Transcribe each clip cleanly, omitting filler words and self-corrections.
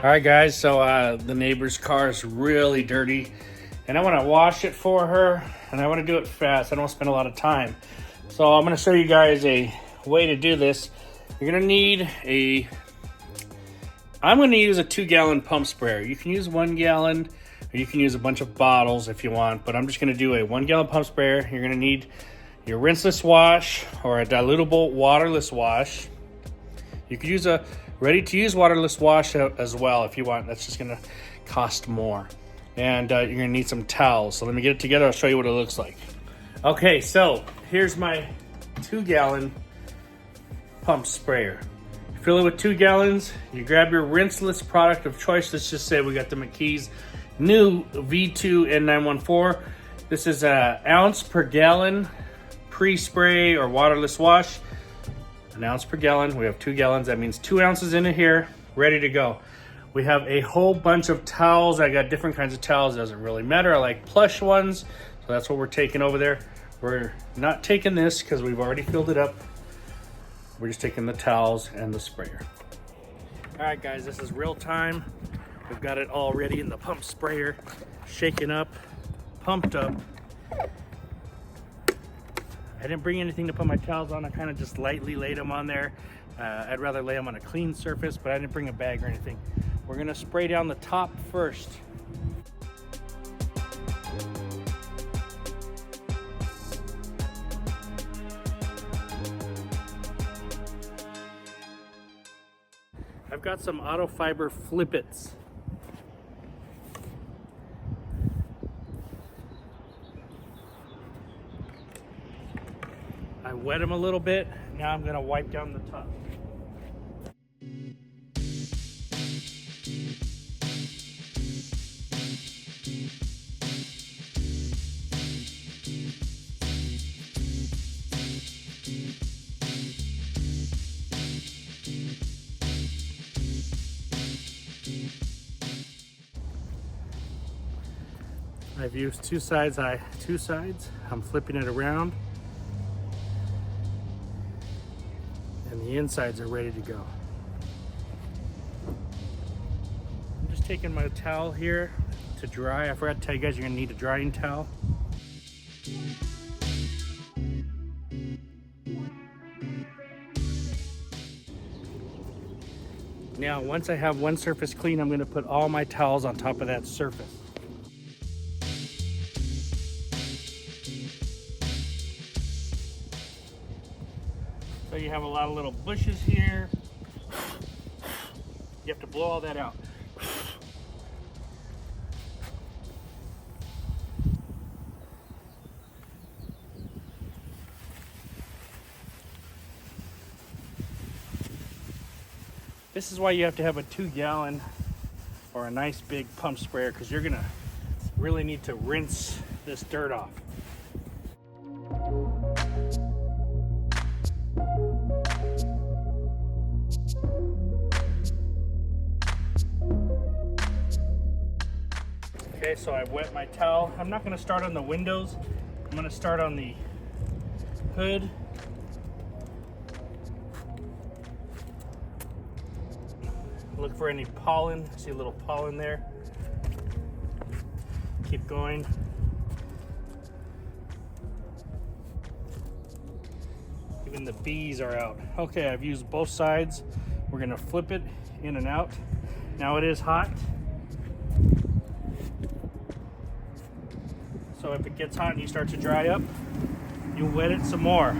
All right, guys, so the neighbor's car is really dirty, and I want to wash it for her, and I want to do it fast. I don't want to spend a lot of time. So I'm going to show you guys a way to do this. You're going to need I'm going to use a 2-gallon pump sprayer. You can use 1 gallon, or you can use a bunch of bottles if you want, but I'm just going to do a 1-gallon pump sprayer. You're going to need your rinseless wash or a dilutable waterless wash. You could use a ready-to-use waterless wash as well if you want. That's just gonna cost more. And you're gonna need some towels. So let me get it together. I'll show you what it looks like. Okay, so here's my 2-gallon pump sprayer. You fill it with 2 gallons. You grab your rinseless product of choice. Let's just say we got the McKee's new V2 N914. This is an ounce per gallon pre-spray or waterless wash. An ounce per gallon. We have 2 gallons. That means 2 ounces in it here, ready to go. We have a whole bunch of towels. I got different kinds of towels. It doesn't really matter. I like plush ones, so that's what we're taking over there. We're not taking this because we've already filled it up. We're just taking the towels and the sprayer. All right, guys, this is real time. We've got it all ready in the pump sprayer, shaken up, pumped up. I didn't bring anything to put my towels on. I kind of just lightly laid them on there. I'd rather lay them on a clean surface, but I didn't bring a bag or anything. We're gonna spray down the top first. I've got some auto fiber flippets. I wet them a little bit. Now I'm gonna wipe down the top. I've used two sides. I'm flipping it around. And the insides are ready to go. I'm just taking my towel here to dry. I forgot to tell you guys you're gonna need a drying towel. Now, once I have one surface clean, I'm gonna put all my towels on top of that surface. So you have a lot of little bushes here. You have to blow all that out. This is why you have to have a 2-gallon or a nice big pump sprayer, because you're gonna really need to rinse this dirt off. Okay, so I've wet my towel. I'm not gonna start on the windows. I'm gonna start on the hood. Look for any pollen. See a little pollen there. Keep going. Even the bees are out. Okay, I've used both sides. We're gonna flip it in and out. Now it is hot. So if it gets hot and you start to dry up, you wet it some more.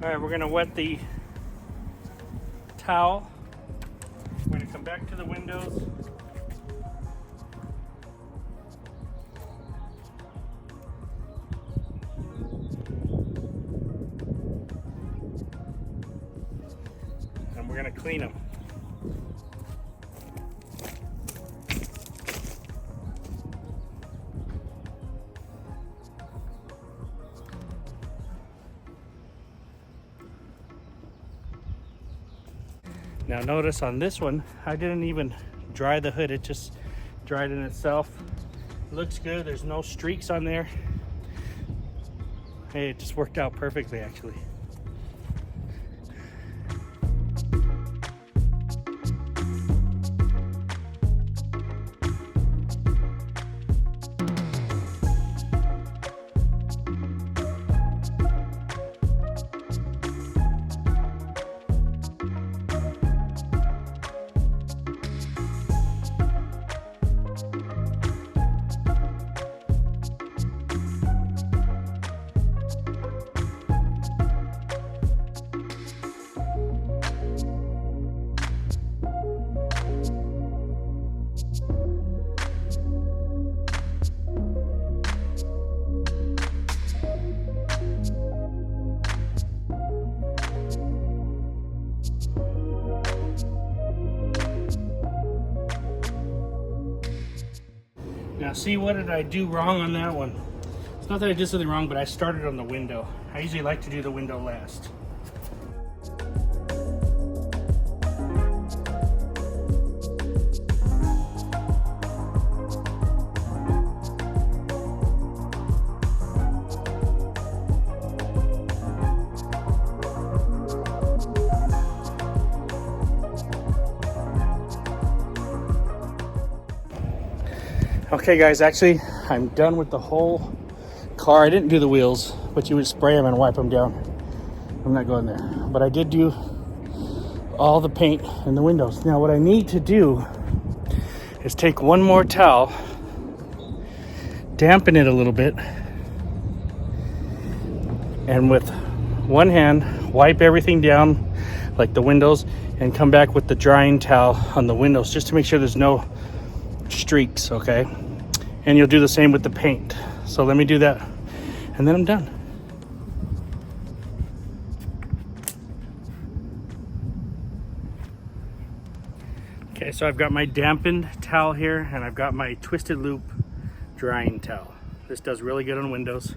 All right, we're gonna wet the towel. We're gonna come back to the windows. And we're gonna clean them. Now notice on this one, I didn't even dry the hood, it just dried in itself. Looks good. There's no streaks on there. Hey, it just worked out perfectly actually. Now see, what did I do wrong on that one? It's not that I did something wrong, but I started on the window. I usually like to do the window last. Okay guys, actually I'm done with the whole car. I didn't do the wheels, but you would spray them and wipe them down. I'm not going there. But I did do all the paint in the windows. Now what I need to do is take one more towel, dampen it a little bit, and with one hand wipe everything down like the windows and come back with the drying towel on the windows just to make sure there's no streaks, okay? And you'll do the same with the paint. So let me do that and then I'm done. Okay, so I've got my dampened towel here and I've got my twisted loop drying towel. This does really good on windows.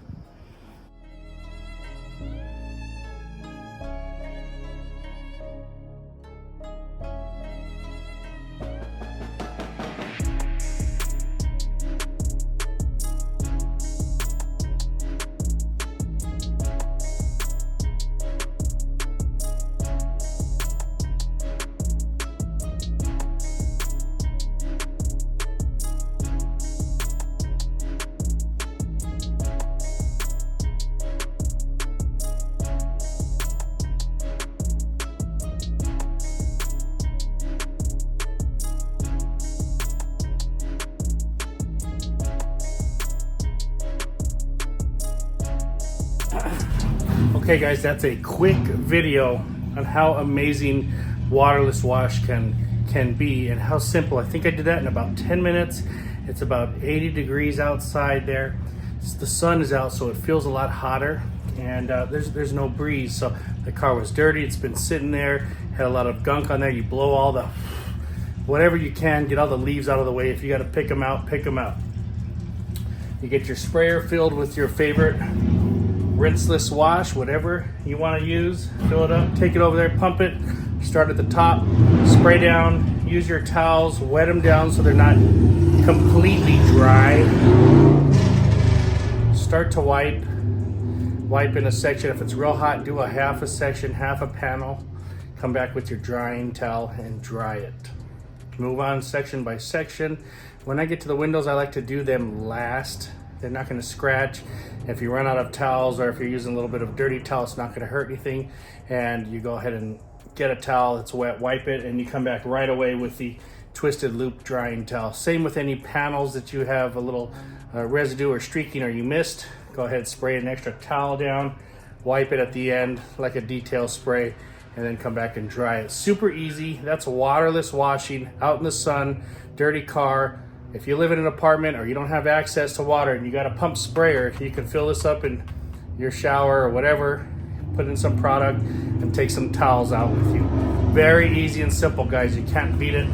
Okay guys, that's a quick video on how amazing waterless wash can be and how simple. I think I did that in about 10 minutes. It's about 80 degrees outside there. The sun is out, so it feels a lot hotter, and there's no breeze. So the car was dirty. It's been sitting there, had a lot of gunk on there. You blow all the, whatever you can, get all the leaves out of the way. If you got to pick them out, pick them out. You get your sprayer filled with your favorite rinseless wash, whatever you want to use. Fill it up, take it over there, pump it, start at the top, spray down, use your towels, wet them down so they're not completely dry. Start to wipe in a section. If it's real hot, do a half a section, half a panel. Come back with your drying towel and dry it. Move on section by section. When I get to the windows, I like to do them last. They're not going to scratch. If you run out of towels or if you're using a little bit of dirty towel, it's not going to hurt anything. And you go ahead and get a towel that's wet, wipe it, and you come back right away with the twisted loop drying towel. Same with any panels that you have a little residue or streaking or you missed. Go ahead, spray an extra towel down, wipe it at the end like a detail spray, and then come back and dry it. Super easy. That's waterless washing out in the sun, dirty car. If you live in an apartment or you don't have access to water and you got a pump sprayer, you can fill this up in your shower or whatever, put in some product and take some towels out with you. Very easy and simple, guys. You can't beat it.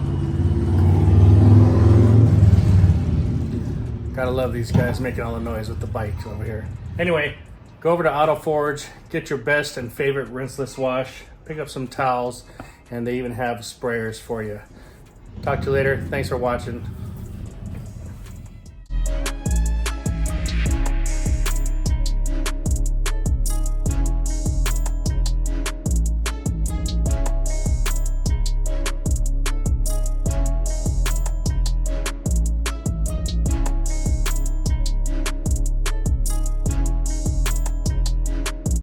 Gotta love these guys making all the noise with the bikes over here. Anyway, go over to Auto Forge, get your best and favorite rinseless wash, pick up some towels, and they even have sprayers for you. Talk to you later. Thanks for watching.